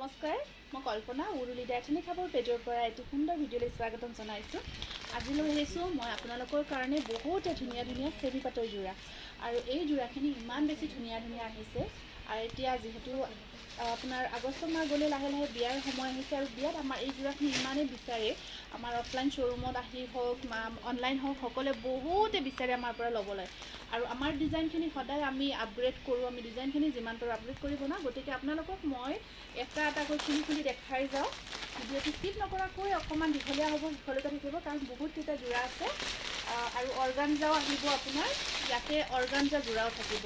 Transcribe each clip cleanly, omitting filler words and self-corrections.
নমস্কাৰ, মই কল্পনা উৰুলি ডাইথেনি খাবৰ পেজৰ পৰা এটি সুন্দৰ ভিডিঅ'লৈ স্বাগতম জনাইছোঁ। আজি লৈ আহিছোঁ মই আপোনালোকৰ কাৰণে বহুতে ধুনীয়া ধুনীয়া চেমি পাটৰ যোৰা, আৰু এই যোৰাখিনি ইমান বেছি ধুনীয়া ধুনীয়া আহিছে। আৰু এতিয়া যিহেতু আপোনাৰ আগষ্ট মাহ গ'লে লাহে লাহে বিয়াৰ সময় আহিছে, আৰু বিয়াত আমাৰ এই যোৰাখিনি ইমানেই বিচাৰে, আমাৰ অফলাইন শ্ব'ৰুমত আহি হওক অনলাইন হওক সকলোৱে বহুতে বিচাৰে আমাৰ পৰা ল'বলৈ। আৰু আমাৰ ডিজাইনখিনি সদায় আমি আপগ্ৰেড কৰোঁ, আমি ডিজাইনখিনি যিমান পাৰোঁ আপগ্ৰেড কৰি বনাওঁ। গতিকে আপোনালোকক মই এটা এটাকৈ খুলি দেখাই যাওঁ। ভিডিঅ'টো স্কিপ নকৰাকৈ অকণমান দীঘলীয়া হ'ব, দীঘলীয়া থাকিব, কাৰণ বহুতকেইটা যোৰা আছে। আৰু অৰ্গানজাও আহিব আপোনাৰ, ইয়াতে অৰ্গানজা যোৰাও থাকিব।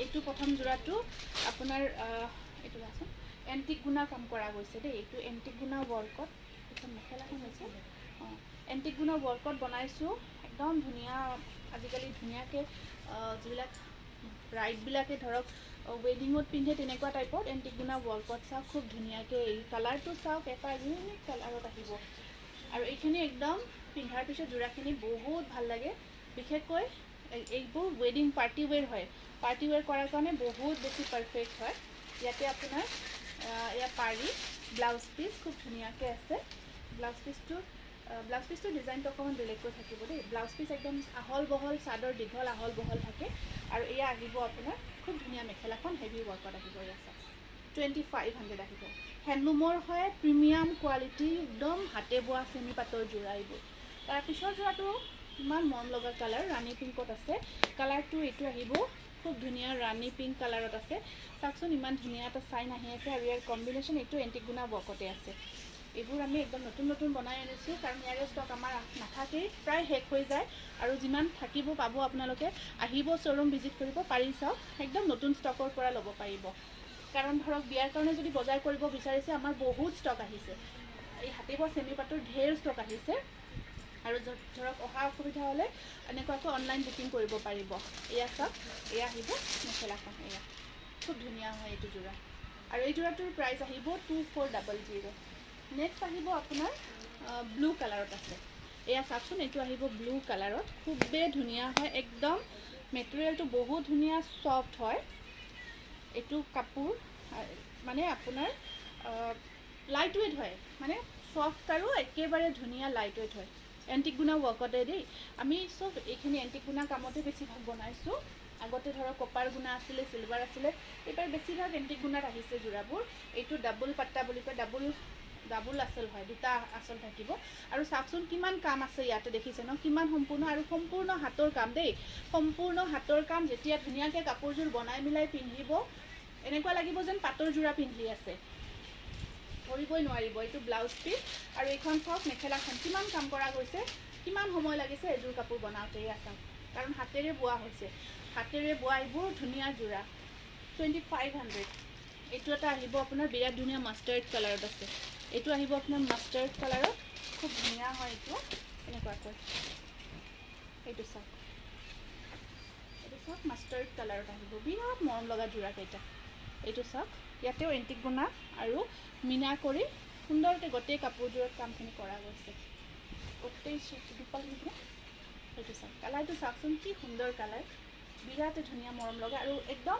এইটো প্ৰথম যোৰাটো আপোনাৰ এইটো আচোন এণ্টিক গুণা কাম কৰা গৈছে দেই। এইটো এণ্টিক গুণা ৱৰ্কত, এইখন মেখেলাখন হৈছে এণ্টিক গুণা ৱৰ্কত বনাইছোঁ। একদম ধুনীয়া, আজিকালি ধুনীয়াকৈ যিবিলাক ব্ৰাইডবিলাকে ধৰক ৱেডিঙত পিন্ধে তেনেকুৱা টাইপত এণ্টিক গুণা ৱৰ্কত চাওক, খুব ধুনীয়াকৈ এই কালাৰটো চাওক, এটা ইউনিক কালাৰত আহিব। আৰু এইখিনি একদম পিন্ধাৰ পিছত যোৰাখিনি বহুত ভাল লাগে। বিশেষকৈ এইবোৰ ৱেডিং পাৰ্টি ৱেৰ হয়, পাৰ্টি ৱেৰ কৰাৰ কাৰণে বহুত বেছি পাৰফেক্ট হয়। ইয়াতে আপোনাৰ এয়া পাৰি ব্লাউজ পিচ খুব ধুনীয়াকৈ আছে। ব্লাউজ পিচটোৰ ডিজাইনটো অকণমান বেলেগকৈ থাকিব দেই। ব্লাউজ পিচ একদম আহল বহল, চাদৰ দীঘল আহল বহল থাকে। আৰু এয়া আহিব আপোনাৰ খুব ধুনীয়া মেখেলাখন, হেভি ৱৰ্কত আহিব। এয়া চাওক 2500 আহিব। হেণ্ডলুমৰ হয়, প্ৰিমিয়াম কোৱালিটি, একদম হাতে বোৱা চেমি পাটৰ যোৰা এইবোৰ। তাৰপিছৰ যোৰাটো ইমান মৰম লগা কালাৰ, ৰাণী পিংকত আছে। কালাৰটো এইটো আহিব খুব ধুনীয়া ৰাণী পিংক কালাৰত আছে। চাওকচোন ইমান ধুনীয়া এটা চাইন আহি আছে, আৰু ইয়াৰ কম্বিনেশ্যন এইটো এণ্টিক গুণা ৱৰ্কতে আছে। এইবোৰ আমি একদম নতুন নতুন বনাই আনিছোঁ, কাৰণ ইয়াৰে ষ্টক আমাৰ নাথাকেই, প্ৰায় শেষ হৈ যায়। আৰু যিমান থাকিব পাব আপোনালোকে আহিব, শ্ব'ৰুম ভিজিট কৰিব পাৰি চাওক, একদম নতুন ষ্টকৰ পৰা ল'ব পাৰিব। কাৰণ ধৰক বিয়াৰ কাৰণে যদি বজাৰ কৰিব বিচাৰিছে, আমাৰ বহুত ষ্টক আহিছে। এই হাতে বোৱা চেমি পাটৰ ঢেৰ ষ্টক আহিছে। আৰু ধৰক অহা অসুবিধা হ'লে এনেকুৱাকৈ অনলাইন বুকিং কৰিব পাৰিব। এয়া চাওক, এয়া আহিব মেখেলাখন, এয়া খুব ধুনীয়া হয় এইটো যোৰা। আৰু এই যোৰাটোৰ প্ৰাইচ আহিব 2400। নেক্সট আহিব আপোনাৰ ব্লু কালাৰত আছে। এয়া চাওকচোন, এইটো আহিব ব্লু কালাৰত, খুবেই ধুনীয়া হয়। একদম মেটেৰিয়েলটো বহুত ধুনীয়া, ছফ্ট হয়। এইটো কাপোৰ মানে আপোনাৰ লাইট ৱেইট হয়, মানে ছফ্ট আৰু একেবাৰে ধুনীয়া লাইট ৱেইট হয়। এণ্টিক গুণা ৱৰ্কতে দেই। আমি চব এইখিনি এণ্টিক গুণা কামতে বেছিভাগ বনাইছোঁ। আগতে ধৰক কপাৰ গুণা আছিলে, চিলভাৰ আছিলে, এইবাৰ বেছিভাগ এণ্টিক গুণাত আহিছে যোৰাবোৰ। এইটো ডাবুল পাট্টা বুলি কয়, ডাবুল আঁচল হয়, দুটা আঁচল থাকিব। আৰু চাওকচোন কিমান কাম আছে ইয়াতে, দেখিছে ন কিমান সম্পূৰ্ণ, আৰু সম্পূৰ্ণ হাতৰ কাম দেই। সম্পূৰ্ণ হাতৰ কাম। যেতিয়া ধুনীয়াকৈ কাপোৰযোৰ বনাই মিলাই পিন্ধিব, এনেকুৱা লাগিব যেন পাটৰ যোৰা পিন্ধি আছে, ধৰিবই নোৱাৰিব। এইটো ব্লাউজ পিচ, আৰু এইখন চাওক মেখেলাখন কিমান কাম কৰা গৈছে, কিমান সময় লাগিছে এযোৰ কাপোৰ বনাওঁতে। এয়া চাওক, কাৰণ হাতেৰে বোৱা হৈছে, হাতেৰে বোৱা এইবোৰ ধুনীয়া যোৰা। 2500। এইটো এটা আহিব আপোনাৰ বিৰাট ধুনীয়া মাষ্টাৰ্ড কালাৰত আছে। এইটো আহিব আপোনাৰ মাষ্টাৰ্ড কালাৰত, খুব ধুনীয়া হয় এইটো এনেকুৱাকৈ। এইটো চাওক, মাষ্টাৰ্ড কালাৰত আহিব, বিৰাট মৰম লগা যোৰাকেইটা। এইটো চাওক, ইয়াতেও এণ্টিক গুণা আৰু মিনা কৰি সুন্দৰকৈ গোটেই কাপোৰযোৰত কামখিনি কৰা গৈছে, গোটেই দুপাল। এইটো চাওক, কালাৰটো চাওকচোন কি সুন্দৰ কালাৰ, বিৰাটেই ধুনীয়া মৰম লগা। আৰু একদম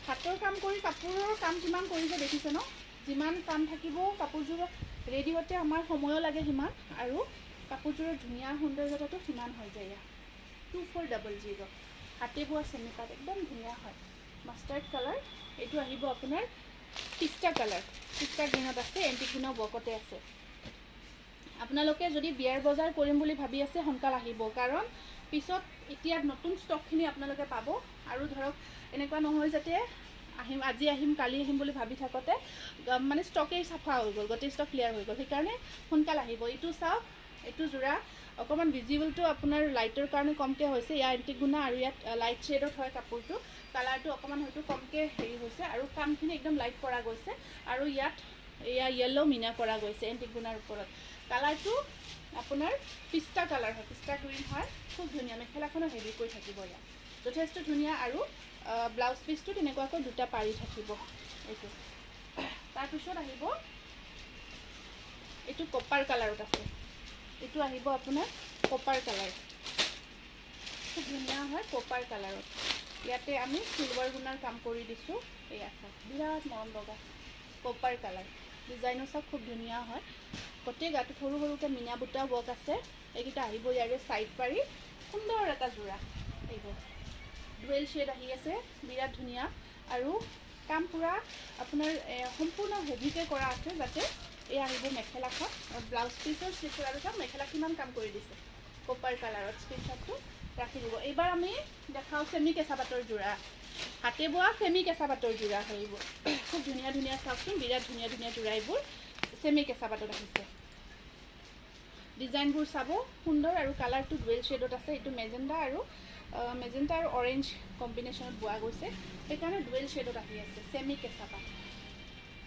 হাতৰ কাম কৰি কাপোৰৰ কাম কিমান কৰিছে দেখিছে ন। যিমান কাম থাকিব কাপোৰযোৰত ৰেডি হওঁতে আমাৰ সময়ো লাগে সিমান, আৰু কাপোৰযোৰৰ ধুনীয়া সৌন্দৰ্যতাটো সিমান হৈ যায়। ইয়াত 2400 হাতে বোৱা চেমি পাট, একদম ধুনীয়া হয়। মাষ্টাৰ্ড কালাৰ, এইটো আহিব আপোনাৰ পিষ্টা কালাৰ, পিষ্টা গ্ৰীণত আছে, এণ্টিক গুণা ৱৰ্কতে আছে। আপোনালোকে যদি বিয়াৰ বজাৰ কৰিম বুলি ভাবি আছে, সোনকালে আহিব, কাৰণ পিছত এতিয়া নতুন ষ্টকখিনি আপোনালোকে পাব। আৰু ধৰক এনেকুৱা নহয় যাতে আজি আহিম কালি আহিম বুলি ভাবি থাকোঁতে মানে ষ্টকেই চাফা হৈ গ'ল, গোটেই ষ্টক ক্লিয়াৰ হৈ গ'ল। সেইকাৰণে সোনকালে আহিব। এইটো চাওক, এইটো যোৰা অকণমান ভিজিবলটো আপোনাৰ লাইটৰ কাৰণে কমকৈ হৈছে। ইয়াৰ এণ্টিক গুণা, আৰু ইয়াত লাইট শ্বেডত হয় কাপোৰটো, কালাৰটো অকণমান হয়তো কমকৈ হেৰি হৈছে, আৰু কামখিনি একদম লাইট কৰা গৈছে। আৰু ইয়াত এয়া য়েল্ল' মিনা কৰা গৈছে এণ্টিক গুণাৰ ওপৰত। কালাৰটো আপোনাৰ পিষ্টা কালাৰ হয়, পিষ্টা গ্ৰীণ হয়, খুব ধুনীয়া। মেখেলাখনো হেভিকৈ থাকিব, ইয়াত যথেষ্ট ধুনীয়া। আৰু ব্লাউজ পিচটো তেনেকুৱাকৈ দুটা পাৰি থাকিব। এইটো তাৰপিছত আহিব, এইটো কপাৰ কালাৰত আছে। এইটো আহিব আপোনাৰ কপাৰ কালাৰ, খুব ধুনীয়া হয় কপাৰ কালাৰত। ইয়াতে আমি সিলভাৰ গুণাৰ কাম কৰি দিছোঁ এয়া চাওক বিৰাট মৰম লগা কপাৰ কালাৰ ডিজাইনো চাওক খুব ধুনীয়া হয় গোটেই গাটোত সৰু সৰুকৈ মিনা বুটা ৱৰ্ক আছে এইকেইটা আহিব ইয়াৰে ছাইড পাৰি সুন্দৰ এটা যোৰা এইবোৰ ডুৱেল শ্বেড আহি আছে বিৰাট ধুনীয়া আৰু কাম পুৰা আপোনাৰ সম্পূৰ্ণ হেভিকৈ কৰা আছে যাতে এই আহিব মেখেলাখন ব্লাউজ পিচৰ স্লিপৰ আৰু চাওক মেখেলা কিমান কাম কৰি দিছে কপাৰ কালাৰত স্ক্ৰীনশ্বটটো ৰাখি দিব এইবাৰ আমি দেখাওঁ চেমি কেঁচা পাটৰ যোৰা হাতে বোৱা চেমি কেঁচা পাটৰ যোৰা হয় এইবোৰ খুব ধুনীয়া ধুনীয়া চাওকচোন বিৰাট ধুনীয়া ধুনীয়া যোৰা এইবোৰ চেমি কেঁচা পাটত আহিছে ডিজাইনবোৰ চাব সুন্দৰ আৰু কালাৰটো ডুৱেল শ্বেডত আছে এইটো মেজেণ্ডা আৰু অৰেঞ্জ কম্বিনেশ্যনত বোৱা গৈছে সেইকাৰণে ডুৱেল শ্বেডত আহি আছে চেমি কেঁচা পাট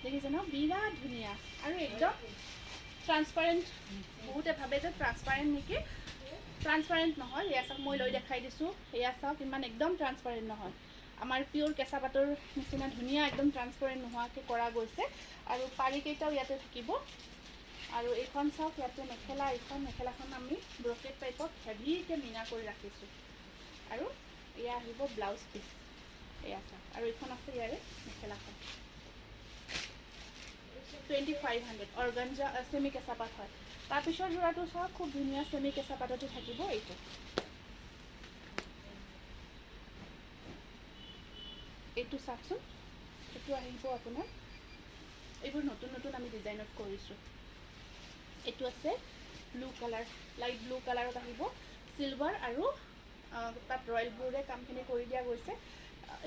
দেখিছে ন বিৰাট ধুনীয়া আৰু একদম ট্ৰান্সপাৰেণ্ট বহুতে ভাবে যে ট্ৰান্সপাৰেণ্ট নেকি ট্ৰান্সপাৰেণ্ট নহয় এয়া চাওক মই লৈ দেখাই দিছোঁ এয়া চাওক ইমান একদম ট্ৰান্সপাৰেণ্ট নহয় আমাৰ পিয়'ৰ কেঁচা পাটৰ নিচিনা ধুনীয়া একদম ট্ৰান্সপাৰেণ্ট নোহোৱাকৈ কৰা গৈছে আৰু পাৰিকেইটাও ইয়াতে থাকিব আৰু এইখন চাওক ইয়াতে মেখেলা এইখন মেখেলাখন আমি ব্ৰকেট টাইপত হেভিকৈ মিনা কৰি ৰাখিছোঁ আৰু এয়া আহিব ব্লাউজ পিচ এয়া চাওক আৰু এইখন আছে ইয়াৰে মেখেলাখন 2500 অৰ্গানজা চেমি কেঁচা পাট হয় তাৰপিছৰ যোৰাটো চাওক খুব ধুনীয়া চেমি কেঁচা পাটতে থাকিব এইটো এইটো চাওকচোন এইটো আহিব আপোনাৰ এইবোৰ নতুন নতুন আমি ডিজাইনত কৰিছোঁ এইটো আছে ব্লু কালাৰ লাইট ব্লু কালাৰত আহিব চিলভাৰ আৰু তাত ৰয়েল ব্লুৰে কামখিনি কৰি দিয়া গৈছে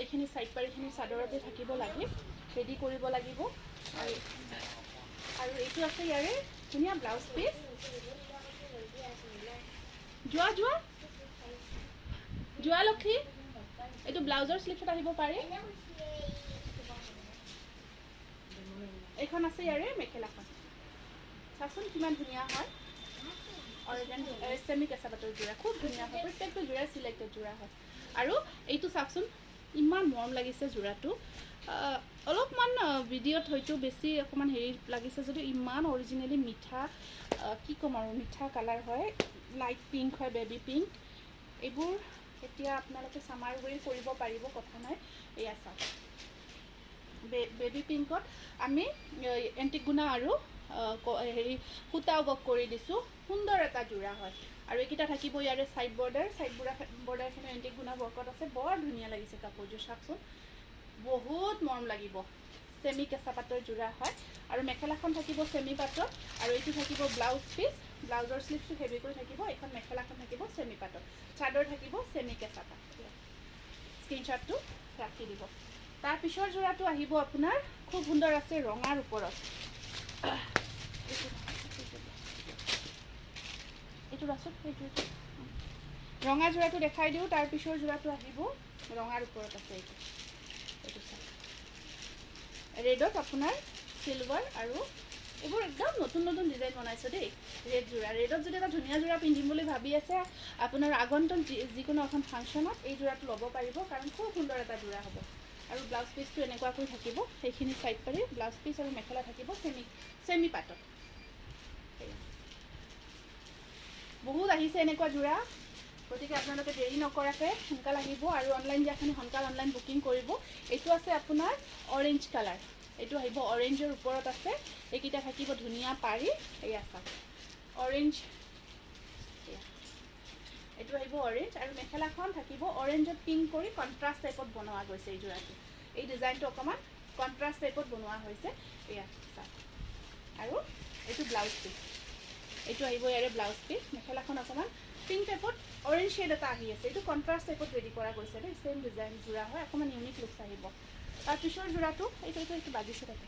এইখিনি ছাইড পাৰিখিনি চাদৰতে থাকিব লাগে ৰেডি কৰিব লাগিব আৰু এইটো আছে ইয়াৰে ধুনীয়া ব্লাউজ পিচ যোৱা লক্ষী এইটো ব্লাউজৰ শ্লিপত আহিব পাৰে এইখন আছে ইয়াৰে মেখেলাখন চাচোন কিমান ধুনীয়া হয় চেমি কেঁচা পাটৰ যোৰা খুব ধুনীয়া হয় প্ৰত্যেকটো যোৰা চিলেক্টেড যোৰা হয় আৰু এইটো চাওকচোন ইমান মৰম লাগিছে যোৰাটো অলপমান ভিডিঅ'ত হয়তো বেছি অকণমান হেৰি লাগিছে যদিও ইমান অৰিজিনেলি মিঠা কি ক'ম আৰু মিঠা কালাৰ হয় লাইট পিংক হয় বেবী পিংক এইবোৰ এতিয়া আপোনালোকে চামাৰ ৱেৰ কৰিব পাৰিব কথা নাই এয়া চাওক বেবী পিংকত আমি এণ্টিক গুণা আৰু হেৰি সূতাও ৱৰ্ক কৰি দিছোঁ সুন্দৰ এটা যোৰা হয় আৰু এইকেইটা থাকিব ইয়াৰে ছাইড বৰ্ডাৰখিনি এণ্টিক গুণা ৱৰ্কত আছে বৰ ধুনীয়া লাগিছে কাপোৰযোৰ চাওকচোন বহুত মৰম লাগিব চেমি কেঁচা পাটৰ যোৰা হয় আৰু মেখেলাখন থাকিব চেমি পাটৰ আৰু এইটো থাকিব ব্লাউজ পিচ ব্লাউজৰ শ্লিপটো হেভিকৈ থাকিব এইখন মেখেলাখন থাকিব চেমি পাটৰ চাদৰ থাকিব চেমি কেঁচা পাট স্ক্ৰীনশ্বটটো ৰাখি দিব তাৰপিছৰ যোৰাটো আহিব আপোনাৰ খুব সুন্দৰ আছে ৰঙাৰ ওপৰত এইটো আছোঁ এইটো ৰঙা যোৰাটো দেখাই দিওঁ তাৰপিছৰ যোৰাটো আহিব ৰঙাৰ ওপৰত আছে এইটো এইটো চাওক ৰেডত আপোনাৰ চিলভাৰ আৰু এইবোৰ একদম নতুন নতুন ডিজাইন বনাইছে দেই ৰেড যোৰা ৰেডত যদি এটা ধুনীয়া যোৰা পিন্ধিম বুলি ভাবি আছে আপোনাৰ আগন্তুক যিকোনো এখন ফাংচনত এই যোৰাটো ল'ব পাৰিব কাৰণ খুব সুন্দৰ এটা যোৰা হ'ব আৰু ব্লাউজ পিচটো এনেকুৱাকৈ থাকিব সেইখিনি ছাইড পাৰি ব্লাউজ পিচ আৰু মেখেলা থাকিব চেমি পাটত বহুত আহিছে এনেকুৱা যোৰা গতিকে আপোনালোকে দেৰি নকৰাকৈ সোনকাল আহিব আৰু অনলাইন দিয়াখিনি সোনকাল অনলাইন বুকিং কৰিব এইটো আছে আপোনাৰ অৰেঞ্জ কালাৰ এইটো আহিব অৰেঞ্জৰ ওপৰত আছে এইকেইটা থাকিব ধুনীয়া পাৰি এয়া চাওক অৰেঞ্জ এইটো আহিব অৰেঞ্জ আৰু মেখেলাখন থাকিব অৰেঞ্জত পিংক কৰি কণ্ট্ৰাষ্ট টাইপত বনোৱা গৈছে এই যোৰাটো এই ডিজাইনটো অকণমান কণ্ট্ৰাষ্ট টাইপত বনোৱা হৈছে এয়া চাওক আৰু এইটো ব্লাউজ পিচ এইটো আহিব ইয়াৰে ব্লাউজ পিচ মেখেলাখন অকণমান পিংক টাইপত অৰেঞ্জ শ্বেড এটা আহি আছে এইটো কণ্ট্ৰাষ্ট টাইপত ৰেডি কৰা গৈছে দেই ছেইম ডিজাইন যোৰা হয় অকণমান ইউনিক লুকছ আহিব তাৰপিছৰ যোৰাটো এইটো বাজিছে তাতে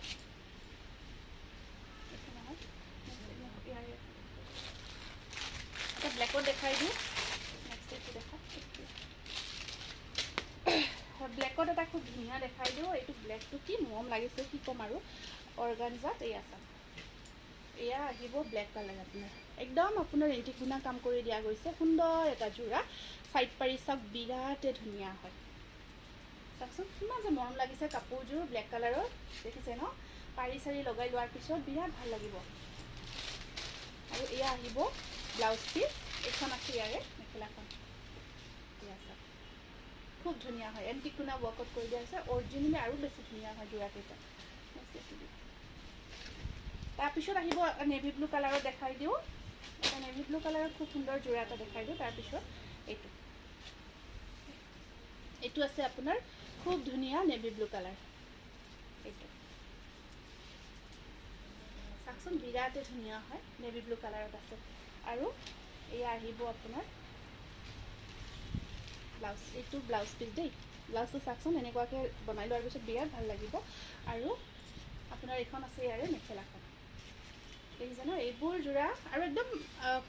এটা ব্লেকত দেখাই দিওঁ ব্লেকত এটা খুব ধুনীয়া দেখাই দিওঁ এইটো ব্লেকটো কি মৰম লাগিছে কি ক'ম আৰু অৰ্গানজাত এয়া চাওক এয়া আহিব ব্লেক কালাৰ আপোনাৰ একদম আপোনাৰ এণ্টিক গুণা কাম কৰি দিয়া গৈছে সুন্দৰ এটা যোৰা ছাইড পাৰি চাওক বিৰাটে ধুনীয়া হয় চাওকচোন কিমান যে মৰম লাগিছে কাপোৰযোৰ ব্লেক কালাৰৰ দেখিছে ন পাৰি চাৰি লগাই লোৱাৰ পিছত বিৰাট ভাল লাগিব আৰু এয়া আহিব ব্লাউজ পিচ এইখন আছে ইয়াৰে মেখেলাখন এয়া চাওক খুব ধুনীয়া হয় এণ্টিক গুণা ৱৰ্কত কৰি দিয়া আছে অৰিজিনেলি আৰু বেছি ধুনীয়া হয় যোৰাকেইটা তাৰপিছত আহিব নেভি ব্লু কালাৰত দেখাই দিওঁ এটা নেভি ব্লু কালাৰত খুব সুন্দৰ যোৰা এটা দেখাই দিওঁ তাৰপিছত এইটো আছে আপোনাৰ খুব ধুনীয়া নেভি ব্লু কালাৰ এইটো চাওকচোন বিৰাটে ধুনীয়া হয় নেভি ব্লু কালাৰত আছে আৰু এয়া আহিব আপোনাৰ ব্লাউজ এইটো ব্লাউজ পিচ দেই ব্লাউজটো চাওকচোন এনেকুৱাকৈ বনাই লোৱাৰ পিছত বিৰাট ভাল লাগিব আৰু আপোনাৰ এইখন আছে ইয়াৰে মেখেলাখন দেখিছেনে এইবোৰ যোৰা আৰু একদম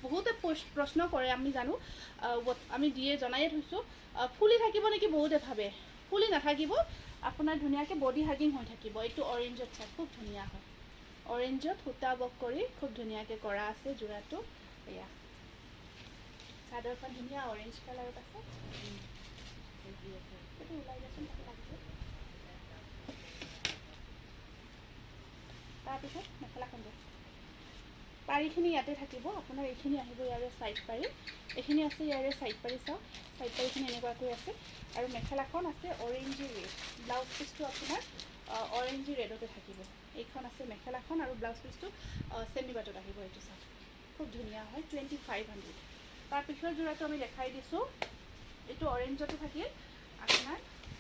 বহুতে প্ৰশ্ন কৰে আমি জানো আমি দিয়ে জনায়ে থৈছোঁ ফুলি থাকিব নেকি বহুতে ভাবে ফুলি নাথাকিব আপোনাৰ ধুনীয়াকৈ বডি হাগিং হৈ থাকিব এইটো অৰেঞ্জত চাই খুব ধুনীয়া হয় অৰেঞ্জত সূতা ৱৰ্ক কৰি খুব ধুনীয়াকৈ কৰা আছে যোৰাটো এয়া চাদৰখন ধুনীয়া অৰেঞ্জ কালাৰত আছে সেইটো ওলাই যাচোন তাকে লাগিছে তাৰপিছত মেখেলাখন যে পাৰিখিনি ইয়াতে থাকিব আপোনাৰ এইখিনি আহিব ইয়াৰে ছাইড পাৰি এইখিনি আছে ইয়াৰে ছাইড পাৰি চাওক ছাইড পাৰিখিনি এনেকুৱাকৈ আছে আৰু মেখেলাখন আছে অৰেঞ্জি ৰেড ব্লাউজ পিচটো আপোনাৰ অৰেঞ্জি ৰেডতে থাকিব এইখন আছে মেখেলাখন আৰু ব্লাউজ পিচটো চেমি বাটত আহিব এইটো চাওক খুব ধুনীয়া হয় 2500 তাৰপিছৰ যোৰাটো আমি দেখাই দিছোঁ এইটো অৰেঞ্জতে থাকিল আপোনাৰ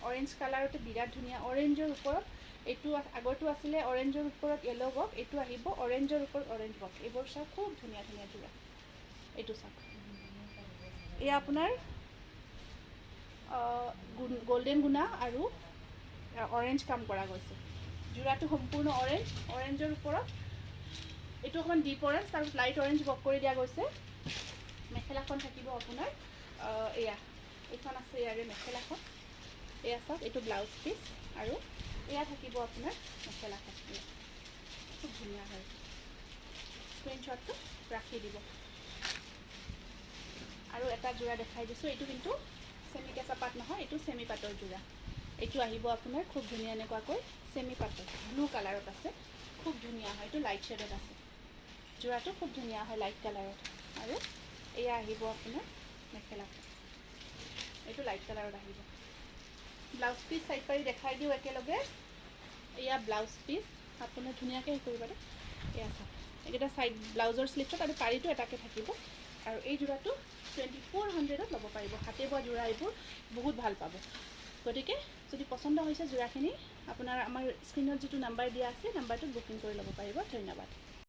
অৰেঞ্জ কালাৰতে বিৰাট ধুনীয়া অৰেঞ্জৰ ওপৰত এইটো আগৰটো আছিলে অৰেঞ্জৰ ওপৰত য়েলো ৱৰ্ক এইটো আহিব অৰেঞ্জৰ ওপৰত অৰেঞ্জ ৱৰ্ক এইবোৰ চাওক খুব ধুনীয়া ধুনীয়া যোৰা এইটো চাওক এয়া আপোনাৰ গোল্ডেন গুণা আৰু অৰেঞ্জ কাম কৰা গৈছে যোৰাটো সম্পূৰ্ণ অৰেঞ্জৰ ওপৰত এইটো অকণমান ডিপ অৰেঞ্জ তাৰপিছত লাইট অৰেঞ্জ ৱৰ্ক কৰি দিয়া গৈছে মেখেলাখন থাকিব আপোনাৰ এয়া এইখন আছে ইয়াৰে মেখেলাখন এয়া চাওক এইটো ব্লাউজ পিচ আৰু এয়া থাকিব আপোনাৰ মেখেলাখন খুব ধুনীয়া হয় স্ক্ৰীনশ্বটটো ৰাখি দিব আৰু এটা যোৰা দেখাই দিছোঁ এইটো কিন্তু চেমি কেঁচা পাট নহয় এইটো চেমি পাটৰ যোৰা এইটো আহিব আপোনাৰ খুব ধুনীয়া এনেকুৱাকৈ চেমি পাটৰ ব্লু কালাৰত আছে খুব ধুনীয়া হয় এইটো লাইট শ্বেডত আছে যোৰাটো খুব ধুনীয়া হয় লাইট কালাৰত আৰু এয়া আহিব আপোনাৰ মেখেলাখন এইটো লাইট কালাৰত আহিব ব্লাউজ পিচ চাইড পাৰি দেখাই দিওঁ একেলগে এয়া ব্লাউজ পিচ আপোনাৰ ধুনীয়াকৈ হেৰি কৰিব পাৰে এয়া চাওক এইকেইটা চাইড ব্লাউজৰ শ্লিভছত আৰু পাৰিটো এটাকৈ থাকিব আৰু এই যোৰাটো 2400ত ল'ব পাৰিব হাতে বোৱা যোৰা এইবোৰ বহুত ভাল পাব গতিকে যদি পচন্দ হৈছে যোৰাখিনি আপোনাৰ আমাৰ স্ক্ৰীণত যিটো নাম্বাৰ দিয়া আছে নাম্বাৰটোত বুকিং কৰি ল'ব পাৰিব ধন্যবাদ